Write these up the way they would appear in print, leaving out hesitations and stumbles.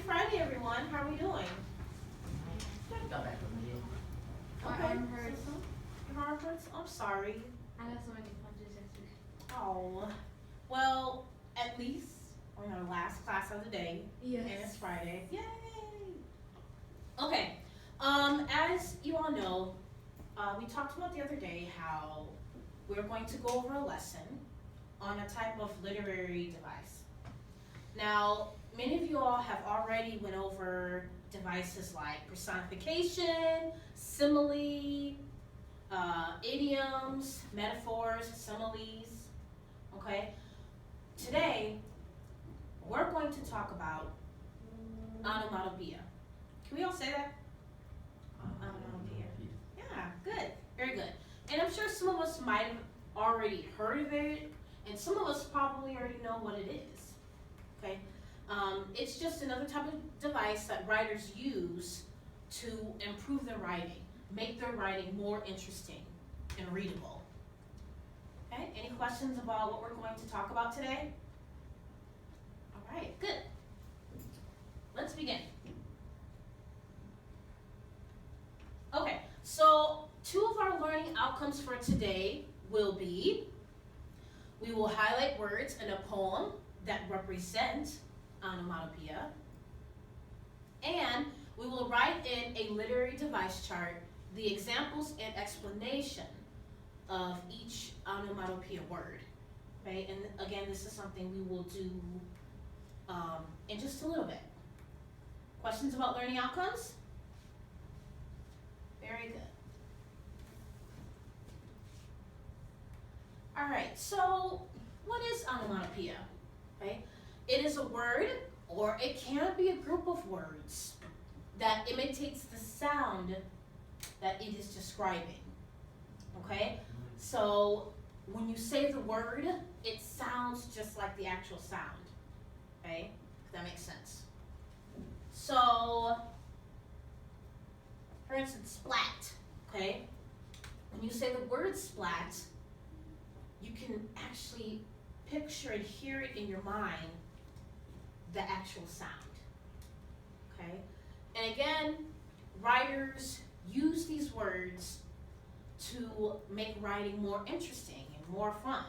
Friday, everyone. How are we doing? Got back from the My Okay. arm hurts. Your arm hurts? I'm sorry. I got so many punches yesterday. Oh. Well, at least we're in our last class of the day. Yes. And it's Friday. Yay! Okay. As you all know, we talked about the other day how we're going to go over a lesson on a type of literary device. Now, many of you all have already went over devices like personification, simile, idioms, metaphors, similes, okay? Today, we're going to talk about onomatopoeia. Can we all say that? Onomatopoeia. Yeah, good, very good. And I'm sure some of us might have already heard of it, and some of us probably already know what it is, okay? It's just another type of device that writers use to improve their writing, make their writing more interesting and readable. Okay, any questions about what we're going to talk about today? All right, good. Let's begin. Okay, so two of our learning outcomes for today will be, we will highlight words in a poem that represent onomatopoeia, and we will write in a literary device chart the examples and explanation of each onomatopoeia word. Okay, and again, this is something we will do in just a little bit. Questions about learning outcomes? Very good. All right, so what is onomatopoeia? Okay, it is a word, or it can be a group of words that imitates the sound that it is describing. Okay, so when you say the word, it sounds just like the actual sound. Okay, if that makes sense. So, for instance, splat. Okay, when you say the word splat, you can actually picture and hear it in your mind, the actual sound. Okay, and again, writers use these words to make writing more interesting and more fun.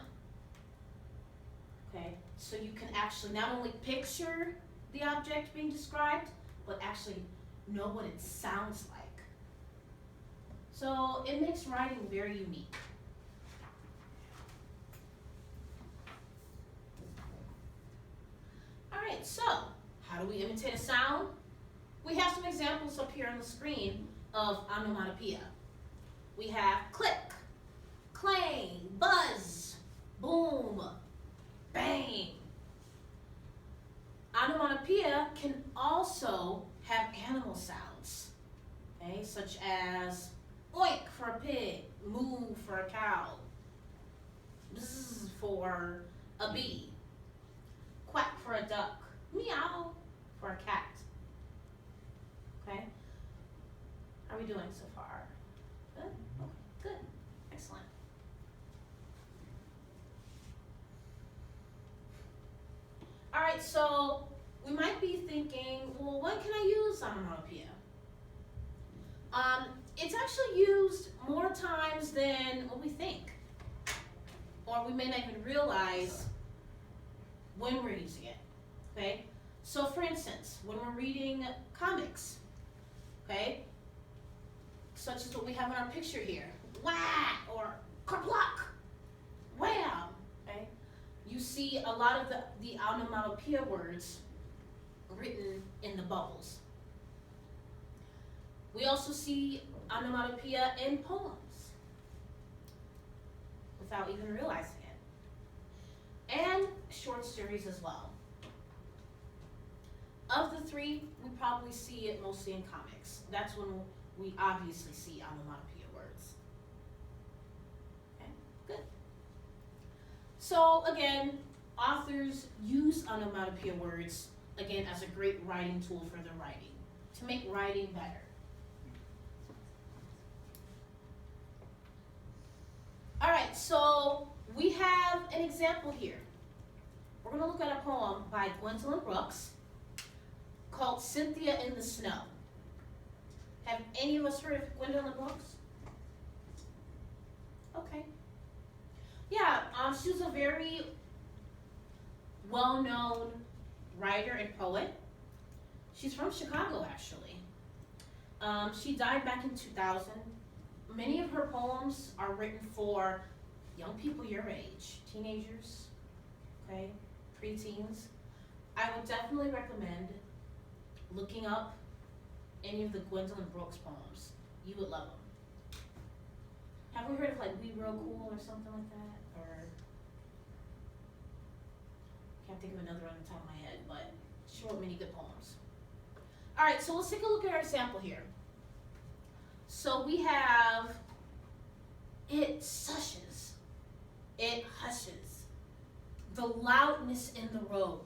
Okay, so you can actually not only picture the object being described, but actually know what it sounds like. So it makes writing very unique. All right, so how do we imitate a sound? We have some examples up here on the screen of onomatopoeia. We have click, clang, buzz, boom, bang. Onomatopoeia can also have animal sounds, okay, such as oink for a pig, moo for a cow, bzz for a bee, quack for a duck, meow for a cat. Okay? How are we doing so far? Good? Okay, good. Excellent. All right, so we might be thinking, well, when can I use onomatopoeia? It's actually used more times than what we think. Or we may not even realize when we're using it. Okay? So for instance, when we're reading comics, okay, such as what we have in our picture here, wah, or kerplunk, wham, okay, you see a lot of the onomatopoeia words written in the bubbles. We also see onomatopoeia in poems without even realizing it, and short stories as well. Of the three, we probably see it mostly in comics. That's when we obviously see onomatopoeia words. Okay, good. So again, authors use onomatopoeia words, again, as a great writing tool for their writing, to make writing better. All right, so we have an example here. We're going to look at a poem by Gwendolyn Brooks called Cynthia in the Snow. Have any of us heard of Gwendolyn Brooks? Okay. Yeah, she was a very well-known writer and poet. She's from Chicago, actually. She died back in 2000. Many of her poems are written for young people your age, teenagers, okay, preteens. I would definitely recommend looking up any of the Gwendolyn Brooks poems. You would love them. Have we heard of like We Real Cool or something like that? Or can't think of another on the top of my head, but she wrote many good poems. All right, so let's take a look at our sample here. So we have it sushes, it hushes, the loudness in the road.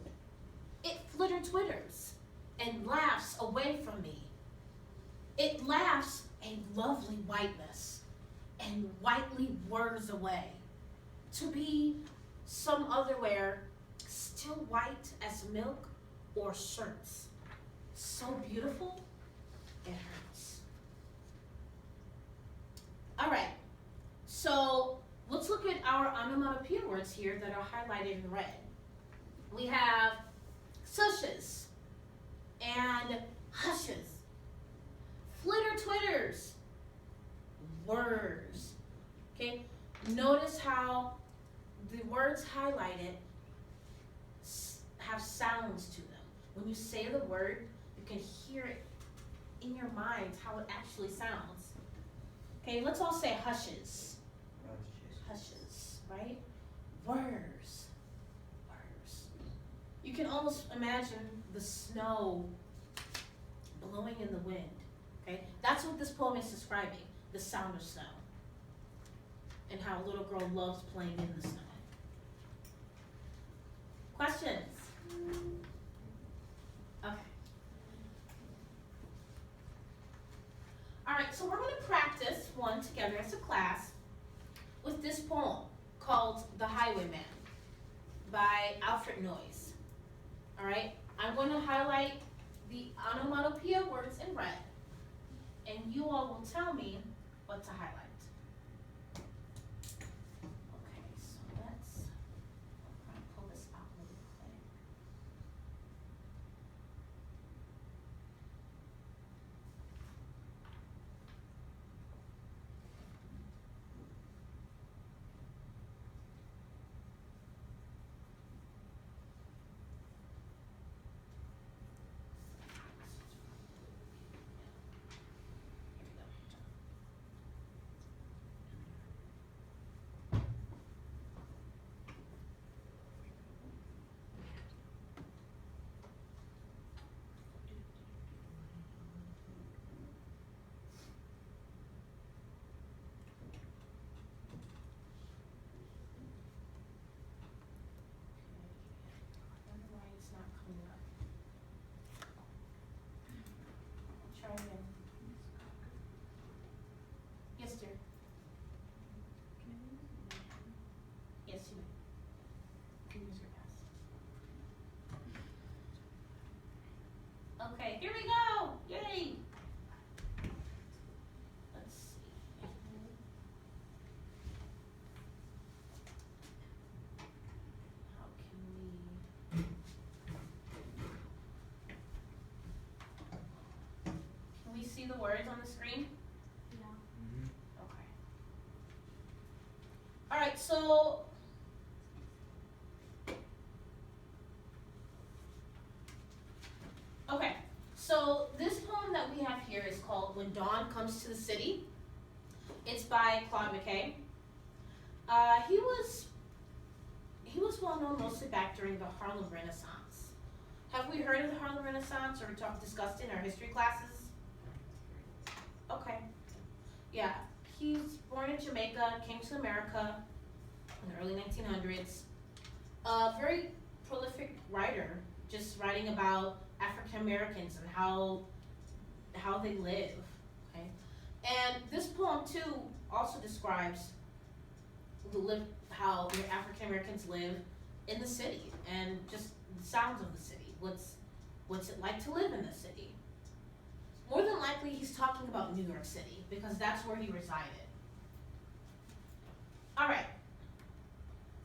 It flitter twitters and laughs away from me. It laughs a lovely whiteness and whitely whirs away to be some otherwhere still white as milk or shirts. So beautiful, it hurts. All right, so let's look at our onomatopoeia words here that are highlighted in red. We have sushes and hushes, flitter twitters, whirs. Okay, notice how the words highlighted have sounds to them. When you say the word, you can hear it in your mind how it actually sounds. Okay, let's all say hushes. Hushes, right? Whirs. Whirs. You can almost imagine the snow blowing in the wind. Okay, that's what this poem is describing, the sound of snow. And how a little girl loves playing in the snow. Questions? Okay. All right, so we're going to practice one together as a class with this poem called The Highwayman by Alfred Noyes. All right, I'm going to highlight the onomatopoeia words in red, and you all will tell me what to highlight. Okay, so let's pull this out really quick. Try again. Yes, dear. Yes, you may. You can use your pass. Okay, here we go. Yay. Let's see. How can we? Can we see the words on the screen? Yeah. Okay. All right, so okay, so this poem that we have here is called When Dawn Comes to the City. It's by Claude McKay. He was well known mostly back during the Harlem Renaissance. Have we heard of the Harlem Renaissance or discussed it in our history classes? Okay. Yeah, he's born in Jamaica, came to America in the early 1900s. A very prolific writer, just writing about African Americans and how they live. Okay, and this poem too also describes how the African Americans live in the city and just the sounds of the city. What's it like to live in the city? More than likely, he's talking about New York City because that's where he resided. All right.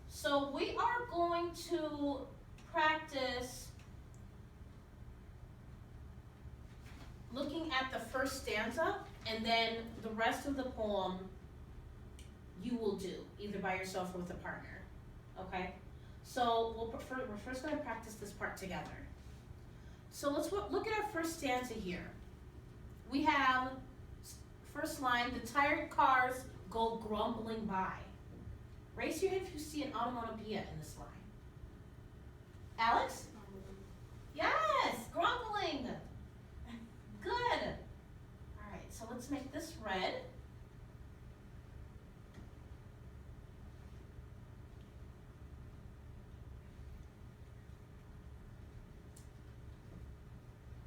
So we are going to practice looking at the first stanza, and then the rest of the poem you will do, either by yourself or with a partner, okay? So we're first gonna practice this part together. So let's look at our first stanza here. We have, first line, the tired cars go grumbling by. Raise your hand if you see an onomatopoeia in this line. Alex? Yes, grumbling. Good. All right, so let's make this red.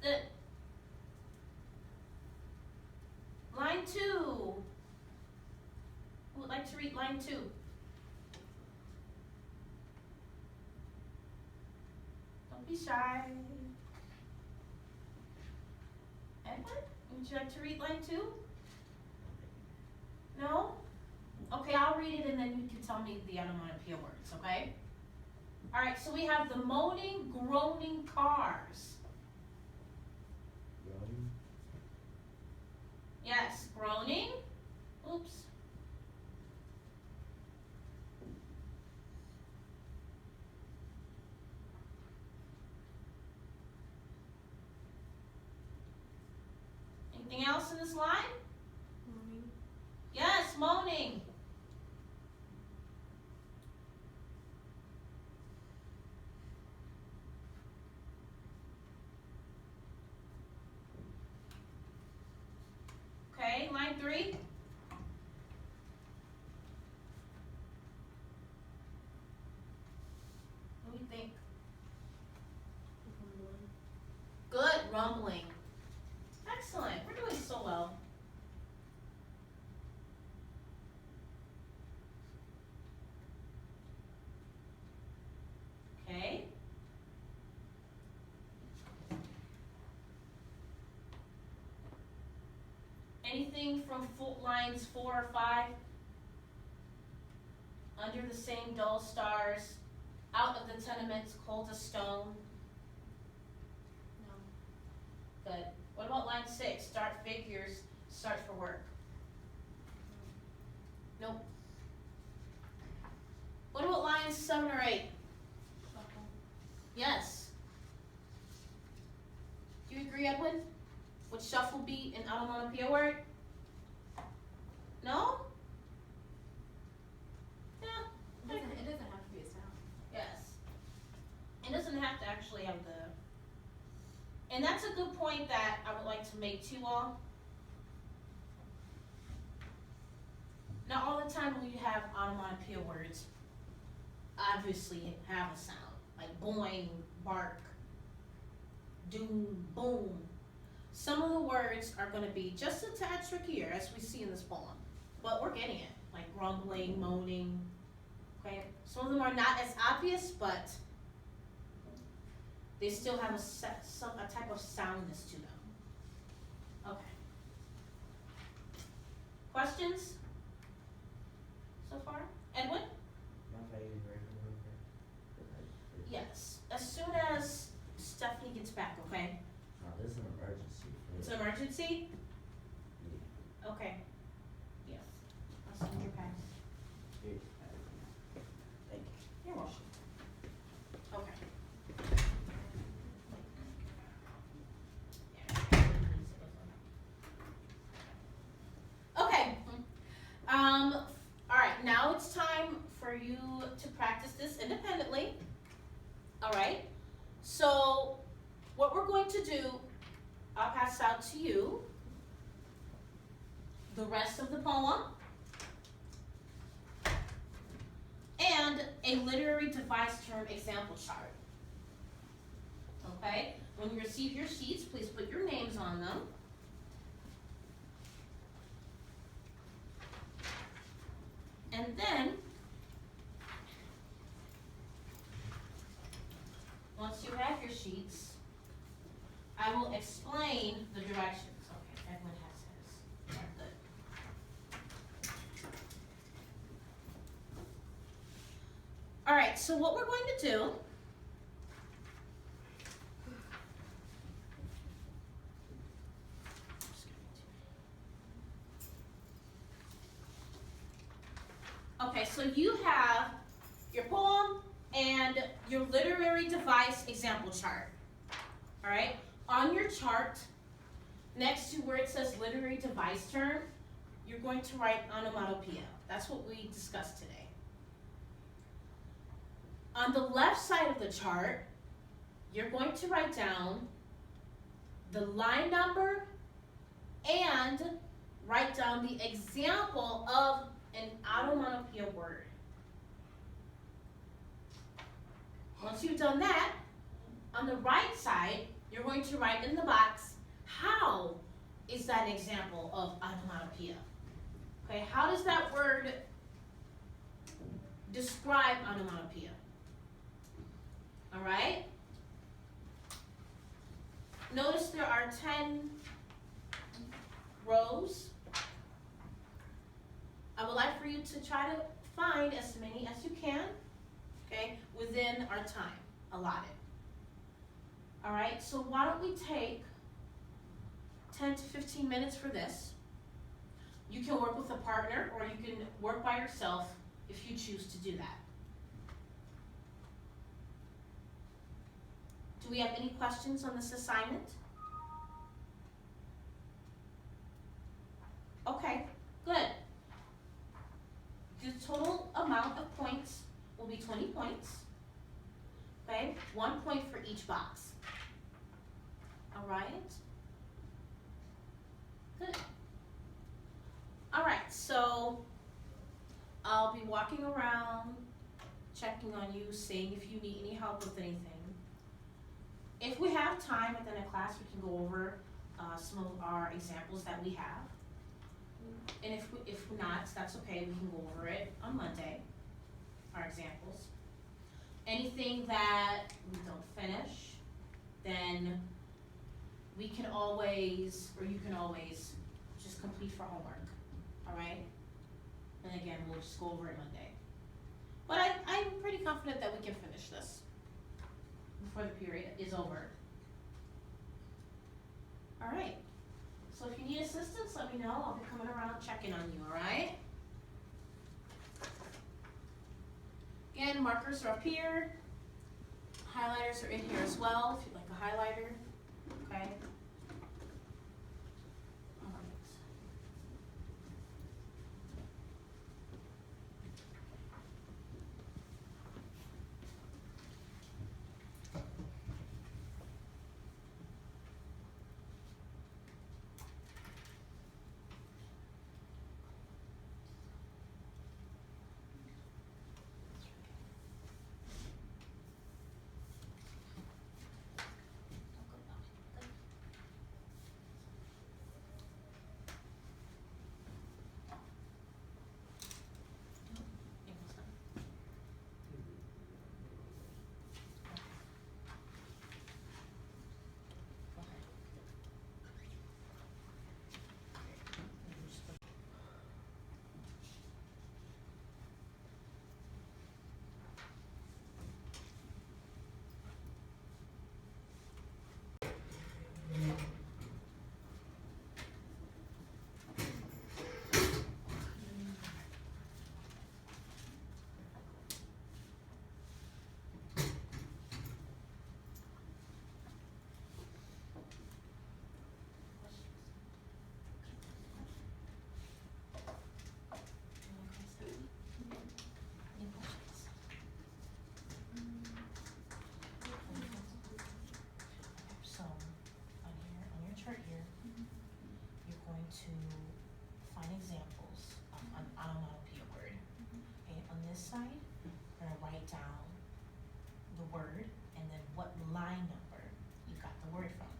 Good. Line 2. Who would like to read line 2? Don't be shy. Edward, would you like to read line 2? No? Okay, I'll read it and then you can tell me the onomatopoeia words, okay? All right, so we have the moaning, groaning cars. Groaning. Yes, groaning. Oops. Anything else in this line? Moaning. Yes, moaning. Okay, line 3. What do you think? Good, rumbling. Excellent, we're doing so well. Okay. Anything from lines 4 or 5? Under the same dull stars, out of the tenements cold as stone. No. Good. What about line 6? Start figures, start for work. Nope. What about lines 7 or 8? Shuffle. Yes. Do you agree, Edwin? Would shuffle be an onomatopoeia word? No? Yeah. It doesn't have to be a sound. Yes. It doesn't have to actually have the... And that's a good point that I would like to make to you all. Now, all the time when you have onomatopoeia words, obviously have a sound, like boing, bark, doom, boom. Some of the words are going to be just a tad trickier, as we see in this poem, but we're getting it, like grumbling, moaning, okay? Some of them are not as obvious, but they still have a type of soundness to them. Okay. Questions so far? Edwin? My favorite word. Yes. As soon as Stephanie gets back, okay? No, this is an emergency. It's an emergency? Yeah. Okay. Yes. I'll send your pass. Here. Thank you. You're welcome. Okay. Okay. All right, now it's time for you to practice this independently. All right. So what we're going to do, I'll pass out to you the rest of the poem and a literary device term example chart. Okay? When you receive your sheets, please put your names on them. And then, once you have your sheets, I will explain the directions. Okay, Edwin has his. Good. All right, so what we're going to do, okay, so you have your poem and your literary device example chart. All right, on your chart, next to where it says literary device term, you're going to write onomatopoeia. That's what we discussed today. On the left side of the chart, you're going to write down the line number and write down the example of an onomatopoeia word. Once you've done that, on the right side, you're going to write in the box, how is that an example of onomatopoeia? Okay, how does that word describe onomatopoeia? All right? Notice there are 10 rows. I would like for you to try to find as many as you can, okay, within our time allotted. All right, so why don't we take 10 to 15 minutes for this. You can work with a partner or you can work by yourself if you choose to do that. Do we have any questions on this assignment? Okay, good. The total amount of points will be 20 points. Okay, 1 point for each box. All right. Good. All right, so I'll be walking around, checking on you, seeing if you need any help with anything. If we have time within a class, we can go over some of our examples that we have. And if not, that's okay, we can go over it on Monday, our examples. Anything that we don't finish, then we can always, or you can always, just complete for homework, all right? And again, we'll just go over it Monday. But I'm pretty confident that we can finish this before the period is over. All right, so if you need assistance, let me know. I'll be coming around checking on you, all right? Again, markers are up here. Highlighters are in here as well, if you'd like a highlighter, okay? All right. So, on your chart here, you're going to find examples of an onomatopoeia word. Okay, on this side, you're gonna write down the word and then what line number you got the word from.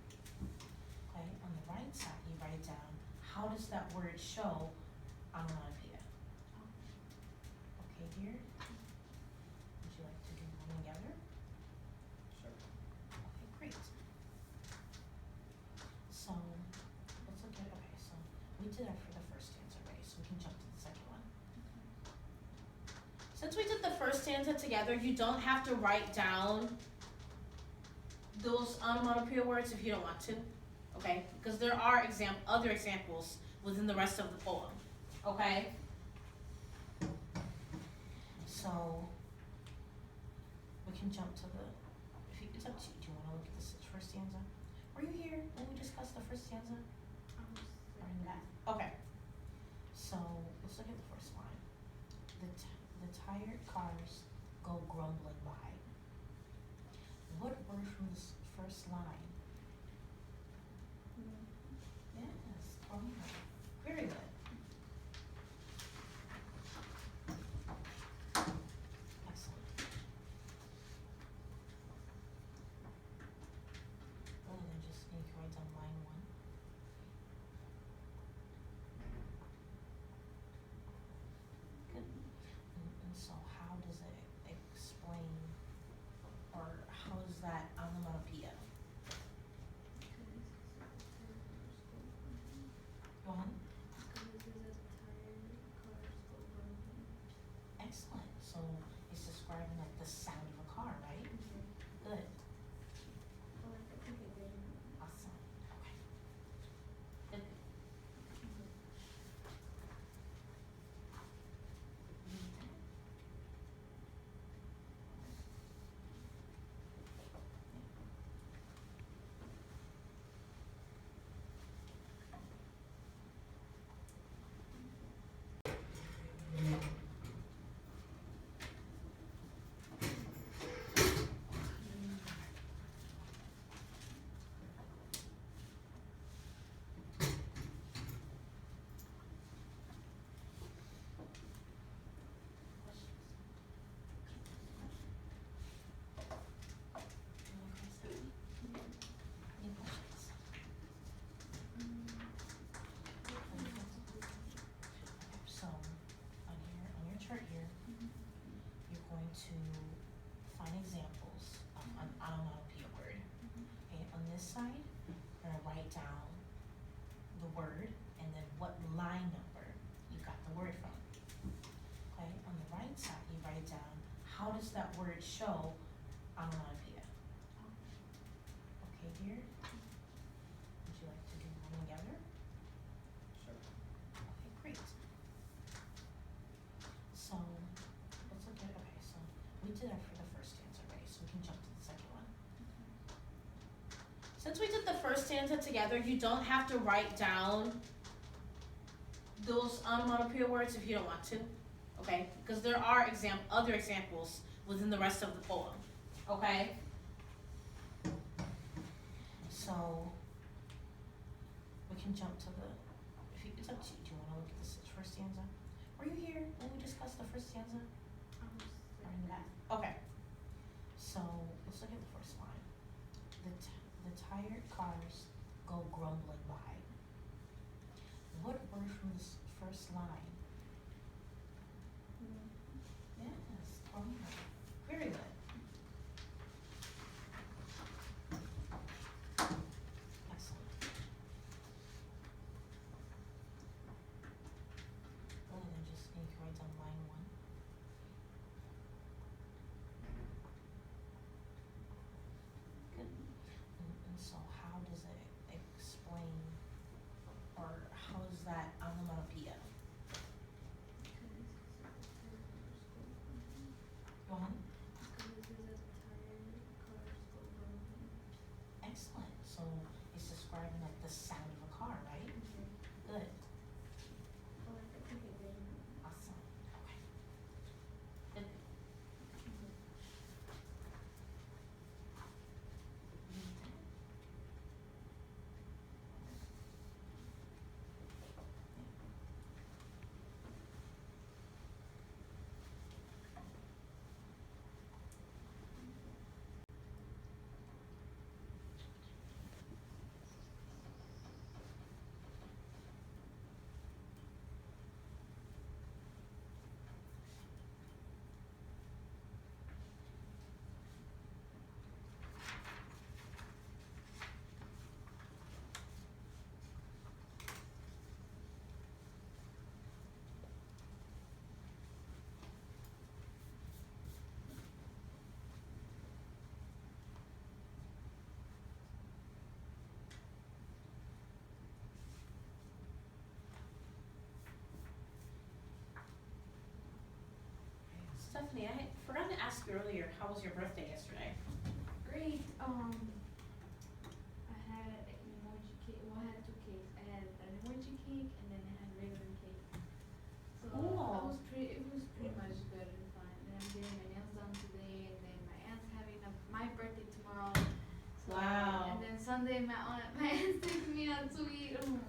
Okay, on the right side, you write down how does that word show onomatopoeia. Okay, here. Would you like to do them together? Sure. Okay, great. stanza together, you don't have to write down those onomatopoeia words if you don't want to, okay? Because there are other examples within the rest of the poem, okay? So we can jump to it's up to you. Do you want to look at this first stanza? Were you here when we discussed the first stanza? Or in the back? Okay. So let's look at the first line. The tired cars go grumbling by. What word from this first line? Yes, grumbling. Very good. Excellent. And then just you can write down line 1. Good. And so how does it explain, or how is that onomatopoeia? Go on. Excellent. So it's describing like the sound of a car, right? Good. Awesome. Okay. Good. Any questions? So on your chart here, you're going to find examples of an onomatopoeia word. Okay, on this side, you're gonna write down the word and then what line number you got the word from. Okay, on the right side, you write down how does that word show onomatopoeia. Okay, dear? Would you like to do one together? Sure. Okay, great. So let's look at, okay, so we did that for the first stanza already, so we can jump to the second one. Since we did the first stanza together, you don't have to write down those onomatopoeia words if you don't want to, okay? Because there are other examples within the rest of the poem, okay? So we can jump to it's up to you. Do you want to look at this first stanza? Were you here when we discussed the first stanza? Or in the back? Okay. So let's look at the first line. The tired cars go grumbling by. What word from this first line? Yes, grumbling. Very good. Excellent. And then just you can write down line 1. Good. And so how does it explain, or how is that onomatopoeia? Go on. Excellent. So it's describing like the sound of a car, right? Good. Awesome. Okay. Good. Stephanie, I forgot to ask you earlier, how was your birthday yesterday? Great. I had an emoji cake. Well, I had two cakes. I had an emoji cake and then I had regular cake. So Cool. it was pretty much good and fun. And I'm getting my nails done today, and then my aunt's having my birthday tomorrow. So, Wow. And then Sunday my aunt's taking me out to eat. Oh my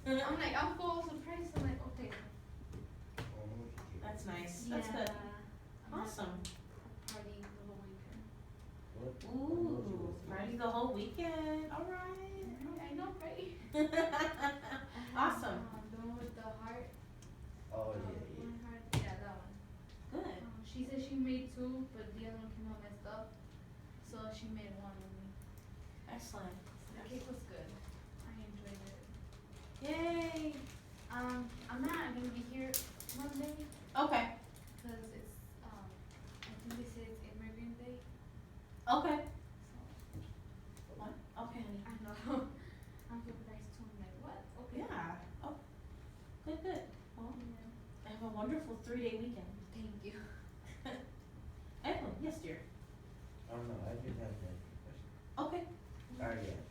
god. I'm like, I'm full surprised. I'm like, okay. That's nice. That's good. I'm Awesome. Party the whole weekend. Ooh, party the whole weekend. All right. I know, right? Awesome. The one with the heart. Oh, One heart. Yeah, that one. Good. She said she made two, but the other one came out messed up. So she made one of me. Excellent. The cake was good. I enjoyed it. Yay. I'm not gonna be here Monday Okay. because it's I think they say it's Immigrant Day. Okay. So What? Okay, honey. I know. I'm surprised too. I'm like, what? Okay. Yeah. Oh. Good, good. Well, Yeah. have a wonderful 3-day weekend. Thank you. Evelyn, yes, dear. Oh no, I just have that question. Okay. Yeah.